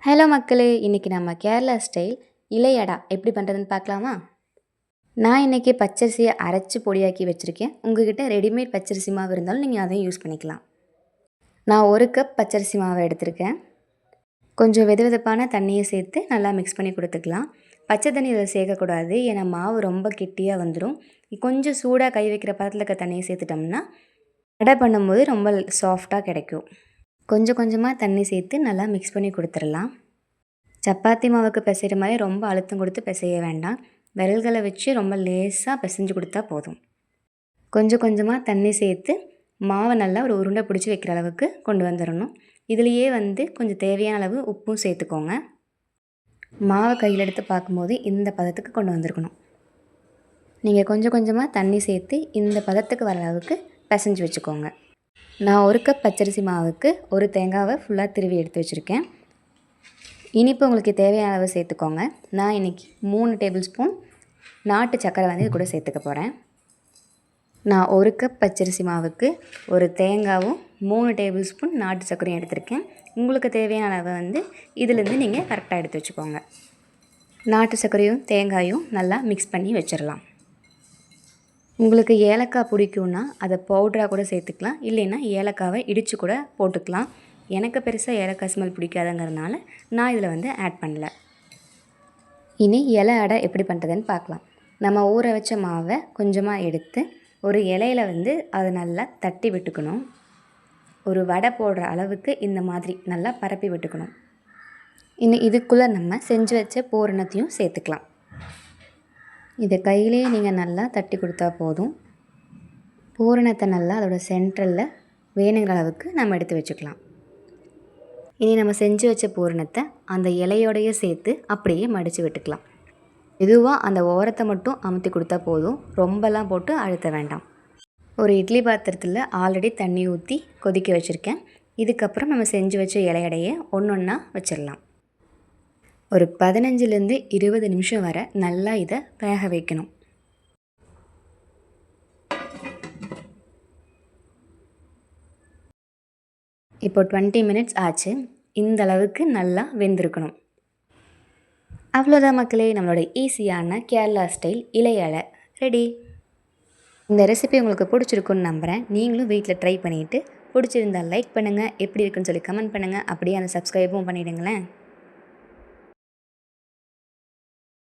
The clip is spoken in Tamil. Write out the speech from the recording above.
ஹலோ மக்களே, இன்றைக்கி நம்ம கேரளா ஸ்டைல் இலை அடா எப்படி பண்ணுறதுன்னு பார்க்கலாமா? நான் இன்றைக்கி பச்சரிசியை அரைச்சி பொடியாக்கி வச்சுருக்கேன். உங்கள்கிட்ட ரெடிமேட் பச்சரிசி மாவு இருந்தாலும் நீங்கள் அதையும் யூஸ் பண்ணிக்கலாம். நான் 1 கப் பச்சரிசி மாவை எடுத்திருக்கேன். கொஞ்சம் வெதுவெதுப்பான தண்ணியை சேர்த்து நல்லா மிக்ஸ் பண்ணி கொடுத்துக்கலாம். பச்சை தண்ணி இதில் சேர்க்கக்கூடாது, ஏன்னா மாவு ரொம்ப கெட்டியாக வந்துடும். கொஞ்சம் சூடாக கை வைக்கிற பதத்தில் இருக்க தண்ணியை சேர்த்துட்டோம்னா அடை பண்ணும்போது ரொம்ப சாஃப்டாக கிடைக்கும். கொஞ்சம் கொஞ்சமாக தண்ணி சேர்த்து நல்லா மிக்ஸ் பண்ணி கொடுத்துடலாம். சப்பாத்தி மாவுக்கு பிசைகிற மாதிரி ரொம்ப அழுத்தம் கொடுத்து பிசைய வேண்டாம். விரல்களை வச்சு ரொம்ப லேசாக பிசைஞ்சு கொடுத்தா போதும். கொஞ்சம் கொஞ்சமாக தண்ணி சேர்த்து மாவை நல்லா ஒரு உருண்டை பிடிச்சி வைக்கிற அளவுக்கு கொண்டு வந்துடணும். இதுலேயே கொஞ்சம் தேவையான அளவு உப்பும் சேர்த்துக்கோங்க. மாவை கையில் எடுத்து பார்க்கும்போது இந்த பதத்துக்கு கொண்டு வந்திருக்கணும். நீங்கள் கொஞ்சம் கொஞ்சமாக தண்ணி சேர்த்து இந்த பதத்துக்கு வர அளவுக்கு பிசைஞ்சு வச்சுக்கோங்க. நான் 1 கப் பச்சரிசி மாவுக்கு ஒரு தேங்காவை ஃபுல்லாக திருவி எடுத்து வச்சுருக்கேன். இனிப்பு உங்களுக்கு தேவையான அளவு சேர்த்துக்கோங்க. நான் இன்றைக்கி 3 டேபிள் ஸ்பூன் நாட்டு சர்க்கரை இது கூட சேர்த்துக்க போகிறேன். நான் 1 கப் பச்சரிசி மாவுக்கு ஒரு தேங்காவும் 3 டேபிள் ஸ்பூன் நாட்டு சர்க்கரையும் எடுத்திருக்கேன். உங்களுக்கு தேவையான அளவை இதிலேருந்து நீங்கள் கரெக்டாக எடுத்து வச்சுக்கோங்க. நாட்டு சர்க்கரையும் தேங்காயும் நல்லா மிக்ஸ் பண்ணி வச்சிடலாம். உங்களுக்கு ஏலக்காய் பிடிக்கும்னா அதை பவுடராக கூட சேர்த்துக்கலாம், இல்லைன்னா ஏலக்காவை இடித்து கூட போட்டுக்கலாம். எனக்கு பெருசாக ஏலக்காய் ஸ்மெல் பிடிக்காதங்கிறதுனால நான் இதில் ஆட் பண்ணல. இனி இலை அடை எப்படி பண்ணுறதுன்னு பார்க்கலாம். நம்ம ஊற வச்ச மாவை கொஞ்சமாக எடுத்து ஒரு இலையில் அதை நல்லா தட்டி விட்டுக்கணும். ஒரு வடை போடுற அளவுக்கு இந்த மாதிரி நல்லா பரப்பி விட்டுக்கணும். இனி இதுக்குள்ளே நம்ம செஞ்சு வச்ச பூரணத்தையும் சேர்த்துக்கலாம். இதை கையிலேயே நீங்கள் நல்லா தட்டி கொடுத்தா போதும். பூரணத்தை நல்லா அதோட சென்ட்ரலில் வேணுங்கிற அளவுக்கு நம்ம எடுத்து வச்சுக்கலாம். இனி நம்ம செஞ்சு வச்ச பூரணத்தை அந்த இலையோடையே சேர்த்து அப்படியே மடித்து விட்டுக்கலாம். மெதுவாக அந்த ஓரத்தை மட்டும் அமுத்தி கொடுத்தா போதும், ரொம்பலாம் போட்டு அழுத்த வேண்டாம். ஒரு இட்லி பாத்திரத்தில் ஆல்ரெடி தண்ணி ஊற்றி கொதிக்க வச்சுருக்கேன். இதுக்கப்புறம் நம்ம செஞ்சு வச்ச இலையடையை ஒன்று ஒன்றா வச்சிடலாம். ஒரு 15லேருந்து 20 நிமிஷம் வரை நல்லா இதை வேக வைக்கணும். இப்போ 20 மினிட்ஸ் ஆச்சு. இந்த அளவுக்கு நல்லா வெந்திருக்கணும். அவ்வளோதான் மக்களே, நம்மளோட ஈஸியான கேரளா ஸ்டைல் இலை அடை ரெடி. இந்த ரெசிபி உங்களுக்கு பிடிச்சிருக்குன்னு நம்புகிறேன். நீங்களும் வீட்டில் ட்ரை பண்ணிவிட்டு பிடிச்சிருந்தால் லைக் பண்ணுங்கள், எப்படி இருக்குன்னு சொல்லி கமெண்ட் பண்ணுங்கள், அப்படியே அந்த சப்ஸ்கிரைபும் பண்ணிவிடுங்களேன்.